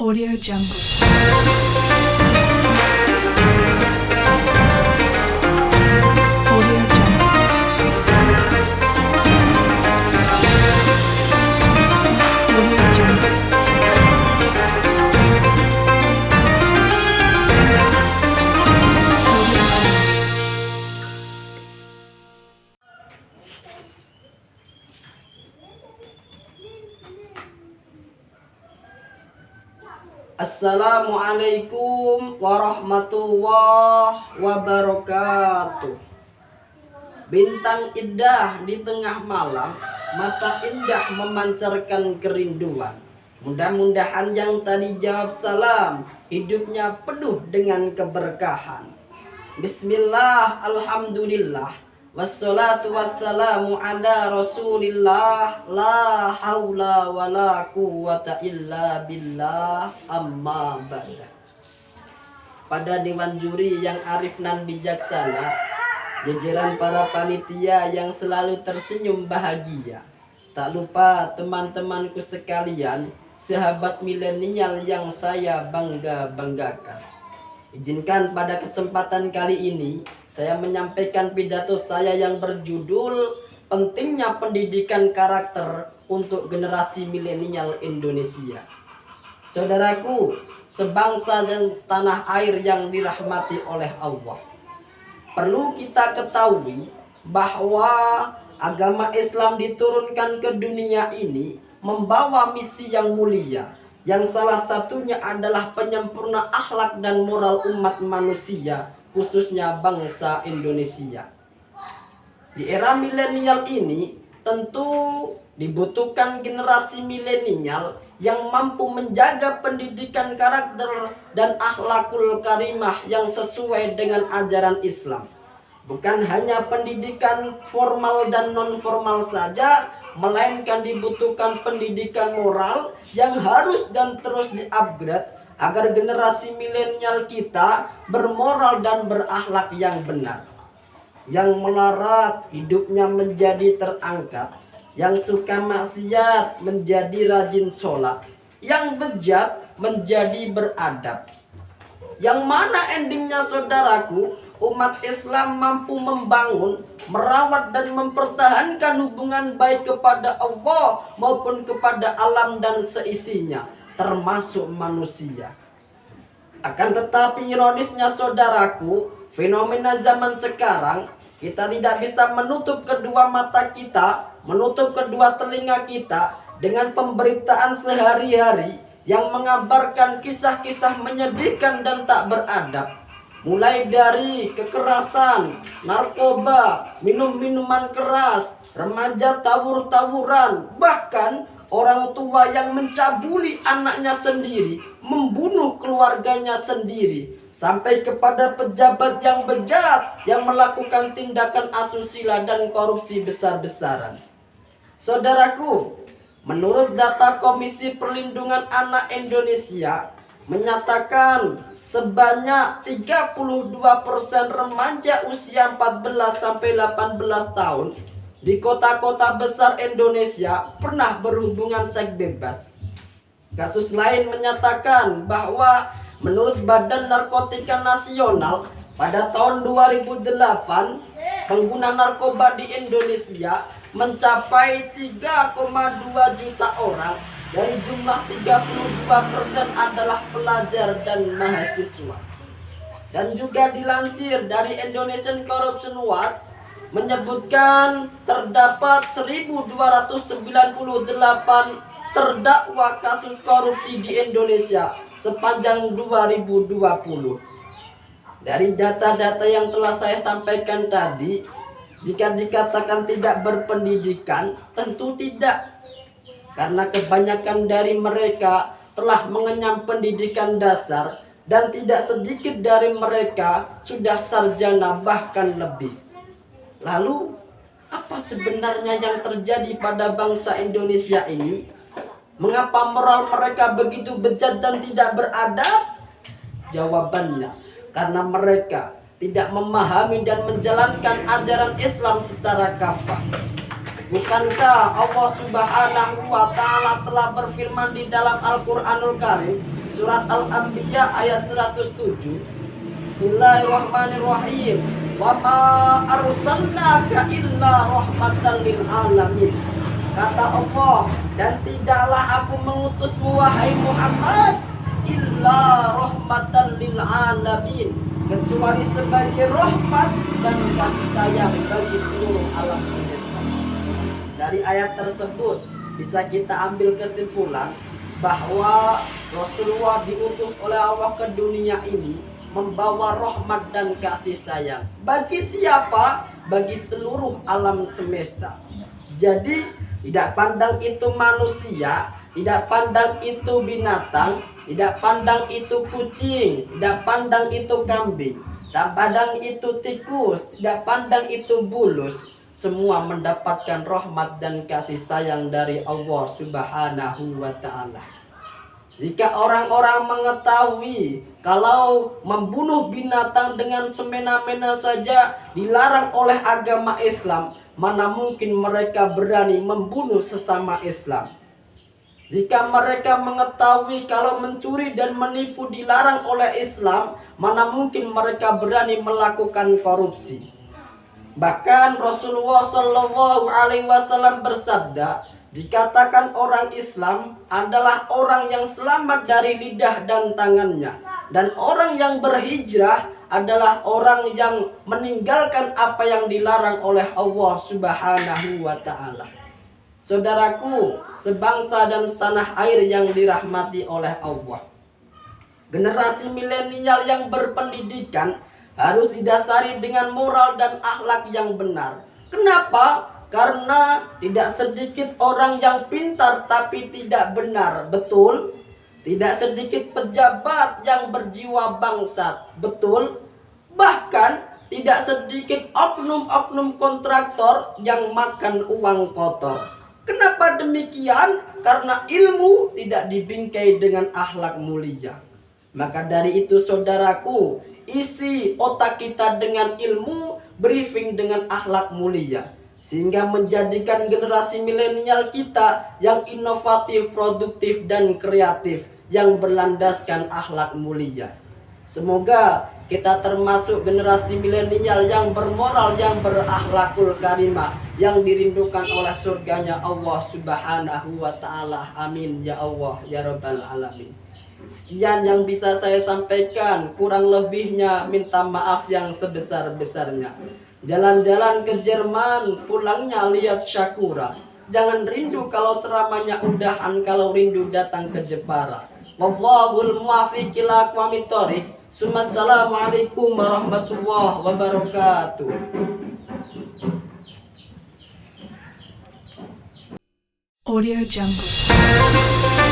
Audio Jungle. Audio Jungle. Audio Jungle. Assalamualaikum warahmatullahi wabarakatuh. Bintang indah di tengah malam, mata indah memancarkan kerinduan. Mudah-mudahan yang tadi jawab salam, hidupnya penuh dengan keberkahan. Bismillah, alhamdulillah. Wassalatu wassalamu ala rasulillah. La hawla wa la quwwata illa billah. Amma ba'da. Pada dewan juri yang arif dan bijaksana, jajaran para panitia yang selalu tersenyum bahagia, tak lupa teman-temanku sekalian, sahabat milenial yang saya banggakan. Izinkan pada kesempatan kali ini saya menyampaikan pidato saya yang berjudul Pentingnya Pendidikan Karakter untuk Generasi Milenial Indonesia. Saudaraku, sebangsa dan setanah air yang dirahmati oleh Allah, perlu kita ketahui bahwa agama Islam diturunkan ke dunia ini membawa misi yang mulia, yang salah satunya adalah penyempurna akhlak dan moral umat manusia, khususnya bangsa Indonesia. Di era milenial ini tentu dibutuhkan generasi milenial yang mampu menjaga pendidikan karakter dan akhlakul karimah yang sesuai dengan ajaran Islam. Bukan hanya pendidikan formal dan non formal saja, melainkan dibutuhkan pendidikan moral yang harus dan terus di-upgrade agar generasi milenial kita bermoral dan berakhlak yang benar. Yang melarat hidupnya menjadi terangkat, yang suka maksiat menjadi rajin sholat, yang bejat menjadi beradab. Yang mana endingnya, saudaraku? Umat Islam mampu membangun, merawat dan mempertahankan hubungan baik kepada Allah maupun kepada alam dan seisinya, termasuk manusia. Akan tetapi ironisnya, saudaraku, fenomena zaman sekarang, kita tidak bisa menutup kedua mata kita, menutup kedua telinga kita dengan pemberitaan sehari-hari yang mengabarkan kisah-kisah menyedihkan dan tak beradab. Mulai dari kekerasan, narkoba, minum-minuman keras, remaja tawur-tawuran, bahkan orang tua yang mencabuli anaknya sendiri, membunuh keluarganya sendiri, sampai kepada pejabat yang bejat yang melakukan tindakan asusila dan korupsi besar-besaran. Saudaraku, menurut data Komisi Perlindungan Anak Indonesia menyatakan sebanyak 32% remaja usia 14 sampai 18 tahun di kota-kota besar Indonesia pernah berhubungan seks bebas. Kasus lain menyatakan bahwa menurut Badan Narkotika Nasional pada tahun 2008, pengguna narkoba di Indonesia mencapai 3,2 juta orang. Dari jumlah 32% adalah pelajar dan mahasiswa. Dan juga dilansir dari Indonesian Corruption Watch menyebutkan terdapat 1.298 terdakwa kasus korupsi di Indonesia sepanjang 2020. Dari data-data yang telah saya sampaikan tadi, jika dikatakan tidak berpendidikan, tentu tidak. Karena kebanyakan dari mereka telah mengenyam pendidikan dasar dan tidak sedikit dari mereka sudah sarjana bahkan lebih. Lalu, apa sebenarnya yang terjadi pada bangsa Indonesia ini? Mengapa moral mereka begitu bejat dan tidak beradab? Jawabannya, karena mereka tidak memahami dan menjalankan ajaran Islam secara kafah. Bukankah Allah Subhanahu wa Ta'ala telah berfirman di dalam Al-Quranul Karim Surat Al-Anbiya ayat 107. Bismillahirrahmanirrahim. Wa ma arsalnaka illa rahmatan lil alamin. Kata Allah, dan tidaklah aku mengutusmu wahai Muhammad illa rahmatan lil alamin, kecuali sebagai rahmat dan kasih sayang bagi seluruh alam semesta. Dari ayat tersebut bisa kita ambil kesimpulan bahwa Rasulullah diutus oleh Allah ke dunia ini membawa rahmat dan kasih sayang. Bagi siapa? Bagi seluruh alam semesta. Jadi tidak pandang itu manusia, tidak pandang itu binatang, tidak pandang itu kucing, tidak pandang itu kambing, tidak pandang itu tikus, tidak pandang itu bulus. Semua mendapatkan rahmat dan kasih sayang dari Allah Subhanahu wa ta'ala. Jika orang-orang mengetahui kalau membunuh binatang dengan semena-mena saja dilarang oleh agama Islam, mana mungkin mereka berani membunuh sesama Islam? Jika mereka mengetahui kalau mencuri dan menipu dilarang oleh Islam, mana mungkin mereka berani melakukan korupsi? Bahkan Rasulullah Shallallahu Alaihi Wasallam bersabda, dikatakan orang Islam adalah orang yang selamat dari lidah dan tangannya, dan orang yang berhijrah adalah orang yang meninggalkan apa yang dilarang oleh Allah Subhanahu wa ta'ala. Saudaraku, sebangsa dan setanah air yang dirahmati oleh Allah, generasi milenial yang berpendidikan harus didasari dengan moral dan akhlak yang benar. Kenapa? Karena tidak sedikit orang yang pintar tapi tidak benar, betul? Tidak sedikit pejabat yang berjiwa bangsat, betul? Bahkan tidak sedikit oknum-oknum kontraktor yang makan uang kotor. Kenapa demikian? Karena ilmu tidak dibingkai dengan akhlak mulia. Maka dari itu saudaraku, isi otak kita dengan ilmu, briefing dengan akhlak mulia, sehingga menjadikan generasi milenial kita yang inovatif, produktif, dan kreatif, yang berlandaskan akhlak mulia. Semoga kita termasuk generasi milenial yang bermoral, yang berakhlakul karimah, yang dirindukan oleh surganya Allah Subhanahu wa ta'ala. Amin ya Allah ya Rabbal alamin. Sekian yang bisa saya sampaikan, kurang lebihnya minta maaf yang sebesar-besarnya. Jalan-jalan ke Jerman, pulangnya lihat Sakura. Jangan rindu kalau ceramahnya udahan, kalau rindu datang ke Jepara. Wallahul muwaffiq ila aqwamit thoriq. Assalamualaikum warahmatullahi wabarakatuh. Audio Jungle.